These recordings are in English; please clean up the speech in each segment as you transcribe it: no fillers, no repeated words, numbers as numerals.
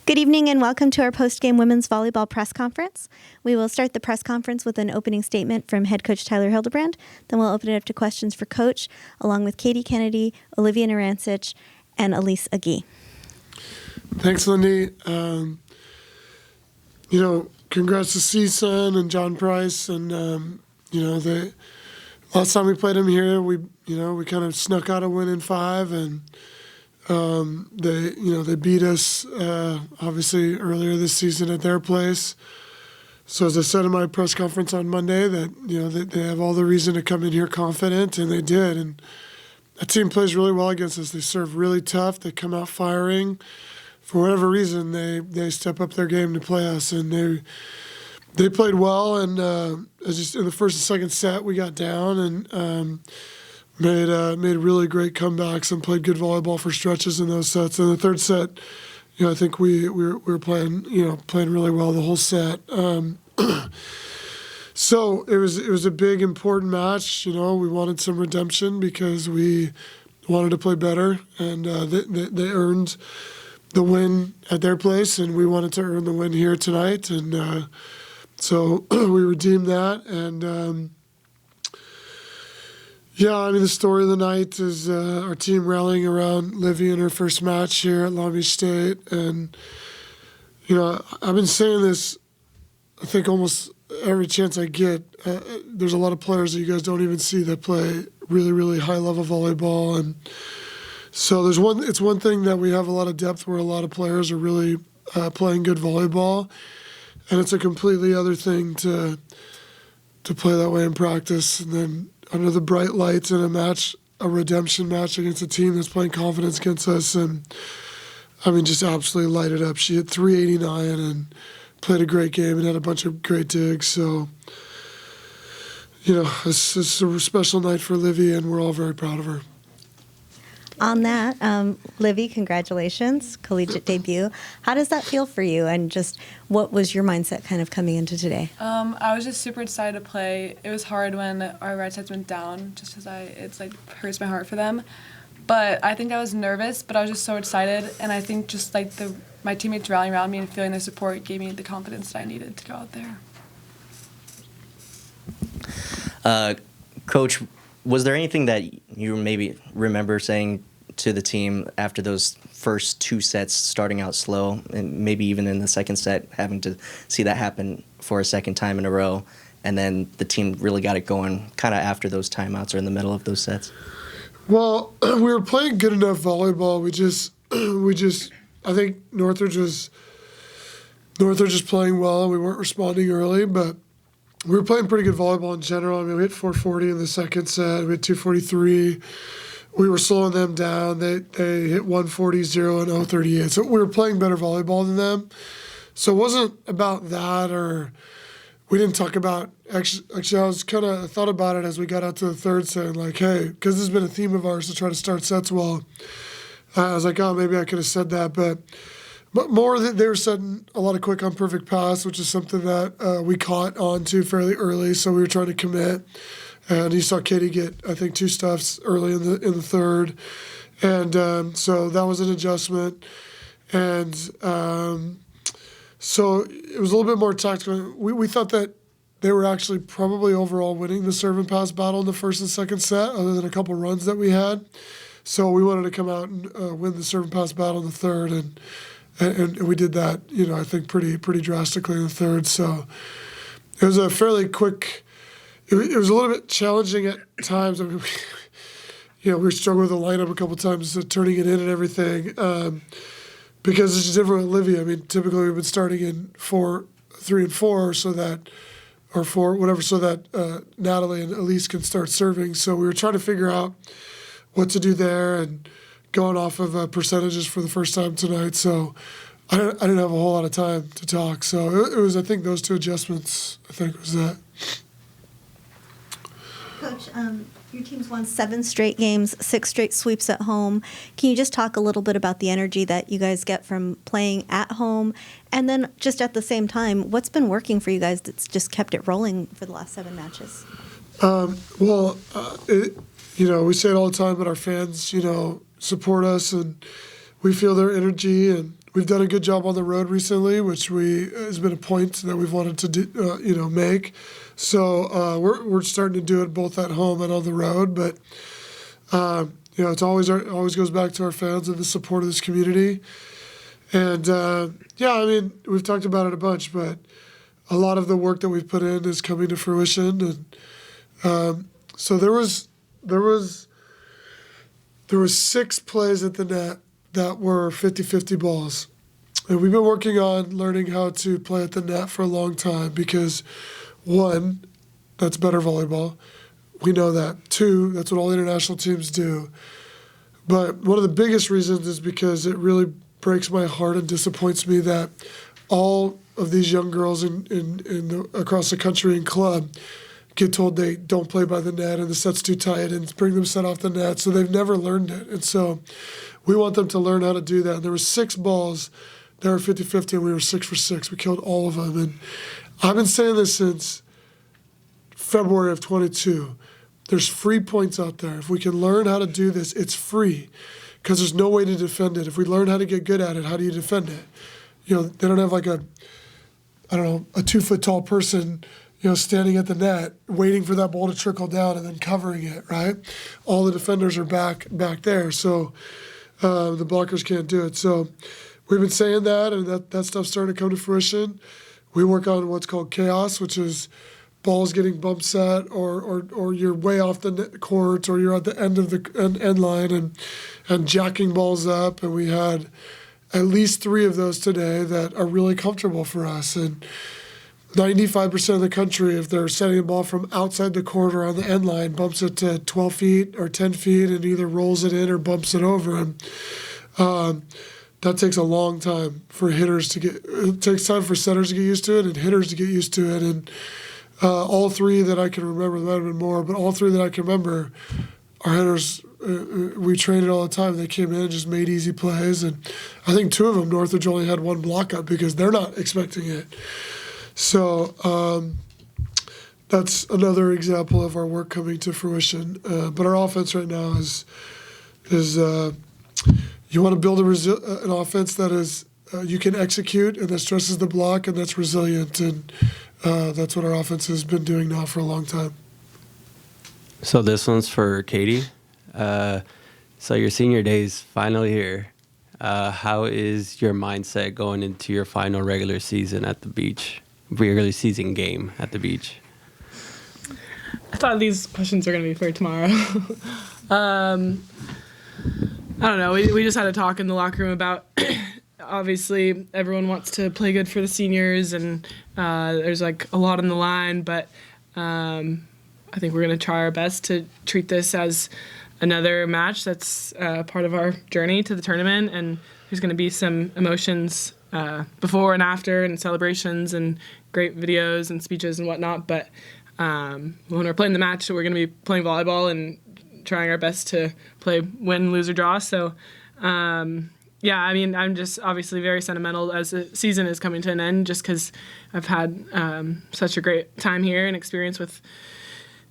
Good evening and welcome to our post-game women's volleyball press conference. We will start the press conference with an opening statement from head coach Tyler Hildebrand. Then we'll open it up to questions for coach, along with Katie Kennedy, Olivia Narancic, and Elise Agee. Thanks, Lindy. Congrats to CSUN and John Price. And, the last time we played them here, we kind of snuck out a win in 5. And they beat us, obviously, earlier this season at their place. So as I said in my press conference on Monday, that they have all the reason to come in here confident, and they did. And that team plays really well against us. They serve really tough. They come out firing. For whatever reason, they step up their game to play us, and they played well. And just in the first and second set, we got down and made really great comebacks and played good volleyball for stretches in those sets. In the third set, I think we were playing really well the whole set. So it was a big important match. We wanted some redemption because we wanted to play better, and they earned the win at their place, and we wanted to earn the win here tonight, and so we redeemed that. And the story of the night is our team rallying around Livy in her first match here at Long Beach State. And I've been saying this, I think, almost every chance I get. There's a lot of players that you guys don't even see that play really, really high-level volleyball, and so it's one thing that we have a lot of depth where a lot of players are really playing good volleyball, and it's a completely other thing to play that way in practice. And then under the bright lights in a redemption match against a team that's playing confidence against us, and just absolutely lighted up. She hit 389 and played a great game and had a bunch of great digs. So, it's a special night for Livy, and we're all very proud of her. On that, Livy, congratulations, collegiate debut. How does that feel for you, and just what was your mindset kind of coming into today? I was just super excited to play. It was hard when our red sets went down, just because hurts my heart for them. But I think I was nervous, but I was just so excited, and I think just my teammates rallying around me and feeling their support gave me the confidence that I needed to go out there. Coach, was there anything that you maybe remember saying to the team after those first 2 sets starting out slow, and maybe even in the second set having to see that happen for a second time in a row, and then the team really got it going kind of after those timeouts or in the middle of those sets? Well, we were playing good enough volleyball. I think Northridge was playing well. We weren't responding early, but we were playing pretty good volleyball in general. We hit 440 in the second set. We hit 243. We were slowing them down. They hit 140, 0, and 038. So we were playing better volleyball than them. So it wasn't about that, or we didn't talk about – actually, I thought about it as we got out to the third set, hey, because this has been a theme of ours to try to start sets well. I was like, maybe I could have said that, but more that they were setting a lot of quick on perfect pass, which is something that we caught on to fairly early, so we were trying to commit. And you saw Katie get, I think, 2 stuffs early in the third, and so that was an adjustment. And so it was a little bit more tactical. We thought that they were actually probably overall winning the serve and pass battle in the first and second set, other than a couple runs that we had. So we wanted to come out and win the serve and pass battle in the third, and we did that, I think pretty drastically in the third. So it was a fairly quick. It was a little bit challenging at times. We struggled with the lineup a couple times, turning it in and everything, because it's different with Livy. Typically we've been starting in 4, 3, and 4, so that Natalie and Elise can start serving. So we were trying to figure out what to do there, and going off of percentages for the first time tonight. So I didn't have a whole lot of time to talk. So it was, I think, those 2 adjustments, I think, was that. Coach, your team's won 7 straight games, 6 straight sweeps at home. Can you just talk a little bit about the energy that you guys get from playing at home? And then just at the same time, what's been working for you guys that's just kept it rolling for the last 7 matches? We say it all the time, but our fans, support us, and we feel their energy, and we've done a good job on the road recently, which has been a point that we've wanted to do, make. So we're starting to do it both at home and on the road. But it always goes back to our fans and the support of this community. And we've talked about it a bunch, but a lot of the work that we've put in is coming to fruition. And so there was 6 plays at the net that were 50-50 balls. And we've been working on learning how to play at the net for a long time because, 1, that's better volleyball. We know that. 2, that's what all international teams do. But one of the biggest reasons is because it really breaks my heart and disappoints me that all of these young girls across the country and club get told they don't play by the net and the set's too tight and bring them set off the net, so they've never learned it. And so we want them to learn how to do that. And there were 6 balls that were 50-50, and we were 6 for 6. We killed all of them. And I've been saying this since February of 22. There's free points out there. If we can learn how to do this, it's free because there's no way to defend it. If we learn how to get good at it, how do you defend it? They don't have like a 2-foot tall person standing at the net, waiting for that ball to trickle down and then covering it, right? All the defenders are back there, so the blockers can't do it. So we've been saying that, and that stuff's starting to come to fruition. We work on what's called chaos, which is balls getting bump set, or you're way off the net court, or you're at the end of the end line and jacking balls up. And we had at least 3 of those today that are really comfortable for us. And 95% of the country, if they're setting a ball from outside the court or on the end line, bumps it to 12 feet or 10 feet and either rolls it in or bumps it over. And that takes a long time for hitters to get – it takes time for setters to get used to it and hitters to get used to it. And all 3 that I can remember, there might have been more, but all 3 that I can remember, our hitters we trained it all the time. They came in and just made easy plays. And I think 2 of them, Northridge only had 1 block up because they're not expecting it. So that's another example of our work coming to fruition. But our offense right now is you want to build an offense that is you can execute and that stresses the block and that's resilient. And that's what our offense has been doing now for a long time. So this one's for Katie. So your senior day's finally here. How is your mindset going into your final regular season at the beach? Regular season game at the beach? I thought these questions are going to be for tomorrow. I don't know. We just had a talk in the locker room about obviously everyone wants to play good for the seniors and there's like a lot on the line, but I think we're going to try our best to treat this as another match that's part of our journey to the tournament, and there's going to be some emotions before and after and celebrations and great videos and speeches and whatnot, but when we're playing the match, we're going to be playing volleyball and trying our best to play win, lose, or draw. So, yeah, I mean, I'm just obviously very sentimental as the season is coming to an end just because I've had such a great time here and experience with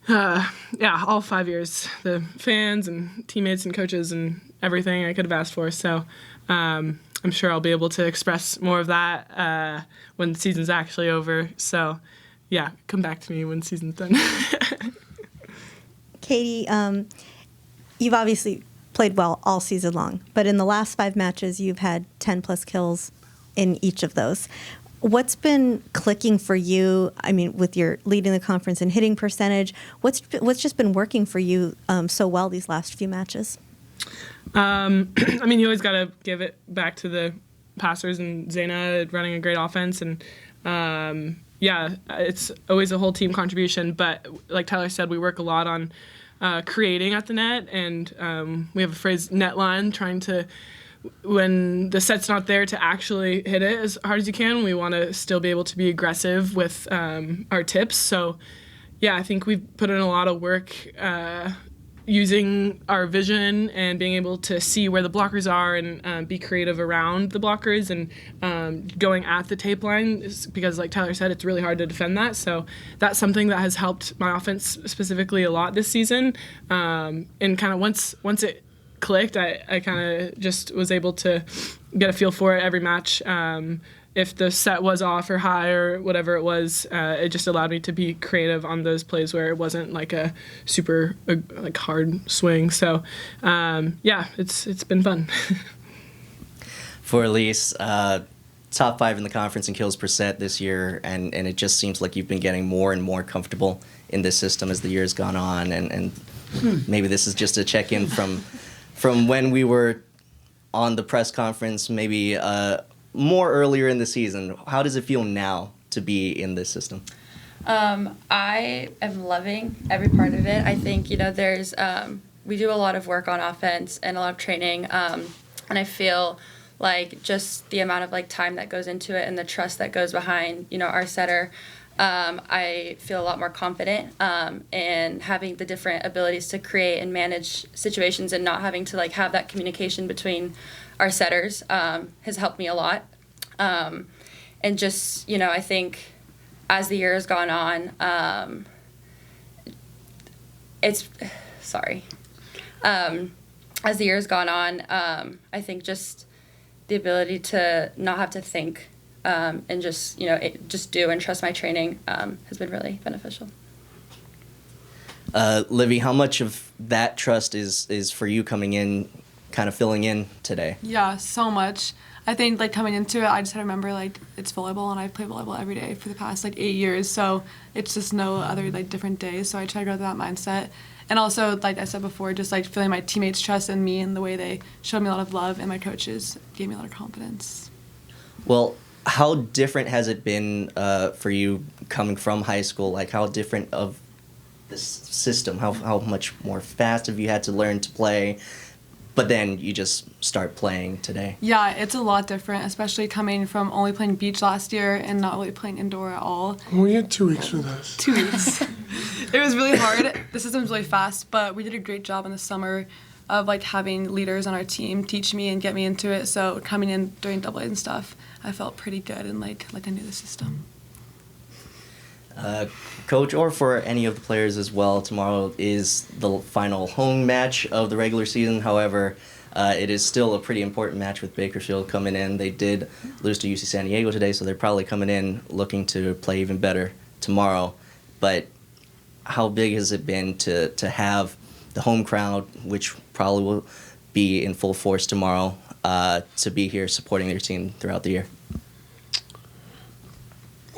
all 5 years, the fans and teammates and coaches and everything I could have asked for. So I'm sure I'll be able to express more of that when the season's actually over. So, yeah, come back to me when the season's done. Katie, you've obviously played well all season long, but in the last 5 matches, you've had 10-plus kills in each of those. What's been clicking for you? I mean, with your leading the conference in hitting percentage, what's just been working for you so well these last few matches? I mean, you always got to give it back to the passers and Zaina running a great offense. And, yeah, it's always a whole team contribution. But like Tyler said, we work a lot on creating at the net. And we have a phrase, net line, trying to, when the set's not there, to actually hit it as hard as you can. We want to still be able to be aggressive with our tips. So, yeah, I think we've put in a lot of work using our vision and being able to see where the blockers are and be creative around the blockers and going at the tape line because, like Tyler said, it's really hard to defend that. So that's something that has helped my offense specifically a lot this season. And kind of once it clicked, I kind of just was able to get a feel for it every match. If the set was off or high or whatever it was, it just allowed me to be creative on those plays where it wasn't like a super like hard swing. So yeah, it's been fun. For Elise, top 5 in the conference in kills per set this year, and it just seems like you've been getting more and more comfortable in this system as the year's gone on, and maybe this is just a check-in from when we were on the press conference, maybe more earlier in the season. How does it feel now to be in this system? I am loving every part of it. I think, there's, we do a lot of work on offense and a lot of training, and I feel like just the amount of like time that goes into it and the trust that goes behind, our setter, I feel a lot more confident in having the different abilities to create and manage situations, and not having to like have that communication between our setters has helped me a lot. And just, I think as the year has gone on, as the year has gone on, I think just the ability to not have to think and just, just do and trust my training has been really beneficial. Livy, how much of that trust is for you coming in, kind of filling in today? Yeah, so much. I think like coming into it, I just had to remember like it's volleyball, and I've played volleyball every day for the past like 8 years, so it's just no other like different day. So I try to go with that mindset, and also like I said before, just like feeling my teammates' trust in me and the way they showed me a lot of love, and my coaches gave me a lot of confidence. Well, how different has it been for you coming from high school? Like, how different of this system? How much more fast have you had to learn to play? But then you just start playing today. Yeah, it's a lot different, especially coming from only playing beach last year and not really playing indoor at all. Well, you had 2 weeks for this. 2 weeks. It was really hard. The system's really fast, but we did a great job in the summer of like having leaders on our team teach me and get me into it. So coming in during double A and stuff, I felt pretty good and like I knew the system. Coach, or for any of the players as well, tomorrow is the final home match of the regular season. However, it is still a pretty important match with Bakersfield coming in. They did lose to UC San Diego today, so they're probably coming in looking to play even better tomorrow. But how big has it been to have the home crowd, which probably will be in full force tomorrow, to be here supporting their team throughout the year?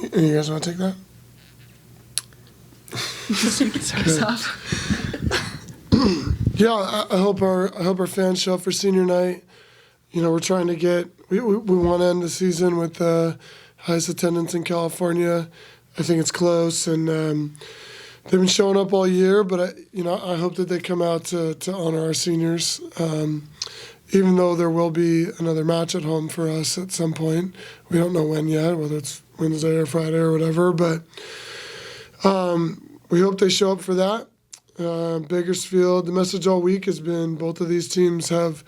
You guys want to take that? Yeah, I hope our fans show up for senior night. We're trying to get we want to end the season with the highest attendance in California. I think it's close, and they've been showing up all year. But I hope that they come out to honor our seniors. Even though there will be another match at home for us at some point, we don't know when yet, whether it's Wednesday or Friday or whatever. But we hope they show up for that. Bakersfield, the message all week has been both of these teams have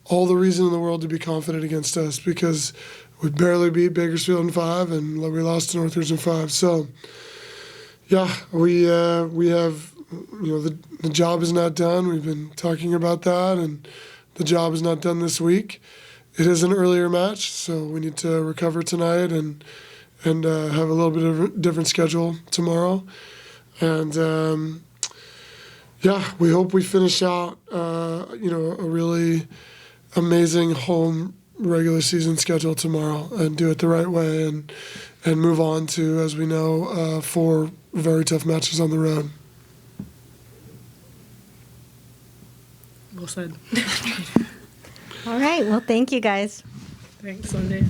all the reason in the world to be confident against us, because we barely beat Bakersfield in 5 and we lost to Northridge in 5. So, yeah, we have, the job is not done. We've been talking about that, and the job is not done this week. It is an earlier match, so we need to recover tonight and have a little bit of a different schedule tomorrow. And, yeah, we hope we finish out, a really amazing home regular season schedule tomorrow and do it the right way and move on to, as we know, 4 very tough matches on the road. Well said. All right. Well, thank you guys. Thanks, Sunday.